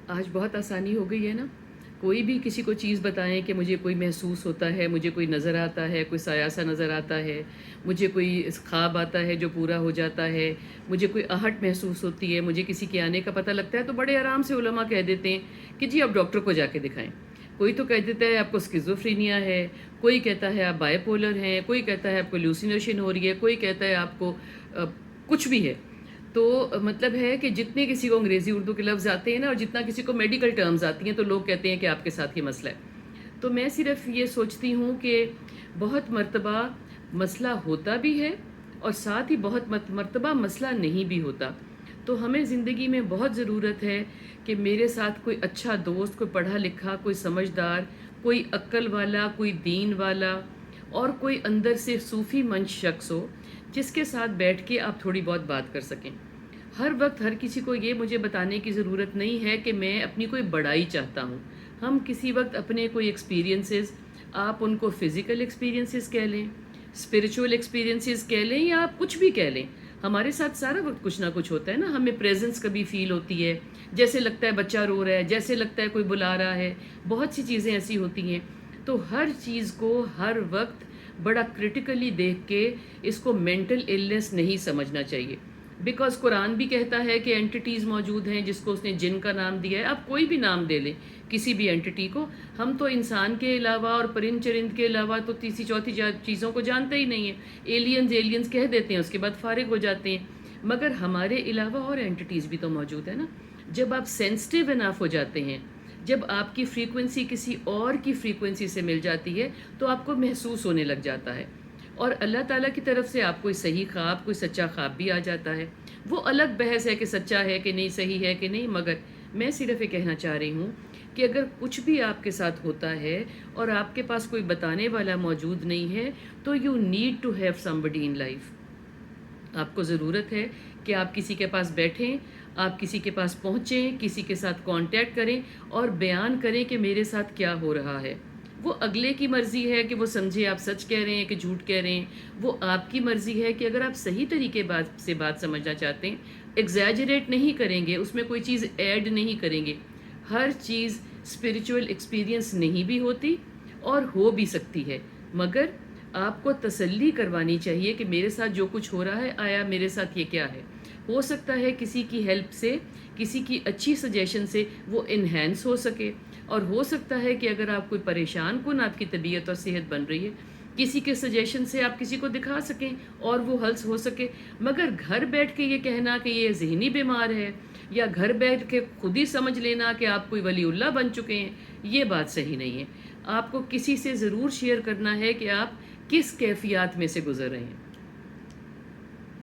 آج بہت آسانی ہو گئی ہے نا، کوئی بھی کسی کو چیز بتائیں کہ مجھے کوئی محسوس ہوتا ہے، مجھے کوئی نظر آتا ہے، کوئی سایہ سا نظر آتا ہے، مجھے کوئی خواب آتا ہے جو پورا ہو جاتا ہے، مجھے کوئی آہٹ محسوس ہوتی ہے، مجھے کسی کے آنے کا پتہ لگتا ہے، تو بڑے آرام سے علماء کہہ دیتے ہیں کہ جی آپ ڈاکٹر کو جا کے دکھائیں۔ کوئی تو کہہ دیتا ہے آپ کو اسکیزوفرینیا ہے، کوئی کہتا ہے آپ بائی پولر ہیں، کوئی کہتا ہے آپ کو لوسینیشن ہو رہی ہے، کوئی کہتا ہے آپ کو کچھ بھی ہے۔ تو مطلب ہے کہ جتنے کسی کو انگریزی اردو کے لفظ آتے ہیں نا، اور جتنا کسی کو میڈیکل ٹرمز آتی ہیں، تو لوگ کہتے ہیں کہ آپ کے ساتھ یہ مسئلہ ہے۔ تو میں صرف یہ سوچتی ہوں کہ بہت مرتبہ مسئلہ ہوتا بھی ہے، اور ساتھ ہی بہت مرتبہ مسئلہ نہیں بھی ہوتا۔ تو ہمیں زندگی میں بہت ضرورت ہے کہ میرے ساتھ کوئی اچھا دوست، کوئی پڑھا لکھا، کوئی سمجھدار، کوئی عقل والا، کوئی دین والا، اور کوئی اندر سے صوفی منش شخص ہو، جس کے ساتھ بیٹھ کے آپ تھوڑی بہت بات کر سکیں۔ ہر وقت ہر کسی کو یہ مجھے بتانے کی ضرورت نہیں ہے کہ میں اپنی کوئی بڑائی چاہتا ہوں۔ ہم کسی وقت اپنے کوئی ایکسپیرینسز، آپ ان کو فزیکل ایکسپیرینسز کہہ لیں، اسپریچول ایکسپیرینسز کہہ لیں، یا آپ کچھ بھی کہہ لیں، ہمارے ساتھ سارا وقت کچھ نہ کچھ ہوتا ہے نا۔ ہمیں پریزنس کبھی فیل ہوتی ہے، جیسے لگتا ہے بچہ رو رہا ہے، جیسے لگتا ہے کوئی بلا رہا ہے، بہت سی چیزیں ایسی ہوتی ہیں۔ تو ہر چیز کو ہر وقت بڑا کرٹیکلی دیکھ کے اس کو مینٹل ایلنس نہیں سمجھنا چاہیے۔ بیکاز قرآن بھی کہتا ہے کہ اینٹیٹیز موجود ہیں جس کو اس نے جن کا نام دیا ہے۔ آپ کوئی بھی نام دے لیں کسی بھی اینٹیٹی کو، ہم تو انسان کے علاوہ اور پرند چرند کے علاوہ تو تیسری چوتھی چیزوں کو جانتے ہی نہیں ہیں۔ ایلینز کہہ دیتے ہیں، اس کے بعد فارغ ہو جاتے ہیں۔ مگر ہمارے علاوہ اور اینٹیٹیز بھی تو موجود ہیں نا۔ جب آپ سینسٹیو انف ہو جاتے ہیں، جب آپ کی فریکوینسی کسی اور کی فریکوینسی سے مل جاتی ہے، تو آپ کو محسوس ہونے لگ جاتا ہے، اور اللہ تعالیٰ کی طرف سے آپ کوئی صحیح خواب، کوئی سچا خواب بھی آ جاتا ہے۔ وہ الگ بحث ہے کہ سچا ہے کہ نہیں، صحیح ہے کہ نہیں، مگر میں صرف یہ کہنا چاہ رہی ہوں کہ اگر کچھ بھی آپ کے ساتھ ہوتا ہے اور آپ کے پاس کوئی بتانے والا موجود نہیں ہے، تو you need to have somebody in life. آپ کو ضرورت ہے کہ آپ کسی کے پاس بیٹھیں، آپ کسی کے پاس پہنچیں، کسی کے ساتھ کانٹیکٹ کریں اور بیان کریں کہ میرے ساتھ کیا ہو رہا ہے۔ وہ اگلے کی مرضی ہے کہ وہ سمجھے آپ سچ کہہ رہے ہیں کہ جھوٹ کہہ رہے ہیں، وہ آپ کی مرضی ہے کہ اگر آپ صحیح طریقے سے بات سمجھنا چاہتے ہیں، ایگزیجریٹ نہیں کریں گے، اس میں کوئی چیز ایڈ نہیں کریں گے۔ ہر چیز اسپریچول ایکسپیرینس نہیں بھی ہوتی اور ہو بھی سکتی ہے، مگر آپ کو تسلی کروانی چاہیے کہ میرے ساتھ جو کچھ ہو رہا ہے، آیا میرے ساتھ یہ کیا ہے۔ ہو سکتا ہے کسی کی ہیلپ سے، کسی کی اچھی سجیشن سے وہ انہینس ہو سکے، اور ہو سکتا ہے کہ اگر آپ کوئی پریشان کن آپ کی طبیعت اور صحت بن رہی ہے، کسی کے سجیشن سے آپ کسی کو دکھا سکیں اور وہ حل ہو سکے۔ مگر گھر بیٹھ کے یہ کہنا کہ یہ ذہنی بیمار ہے، یا گھر بیٹھ کے خود ہی سمجھ لینا کہ آپ کوئی ولی اللہ بن چکے ہیں، یہ بات صحیح نہیں ہے۔ آپ کو کسی سے ضرور شیئر کرنا ہے کہ آپ کس کیفیات میں سے گزر رہے ہیں۔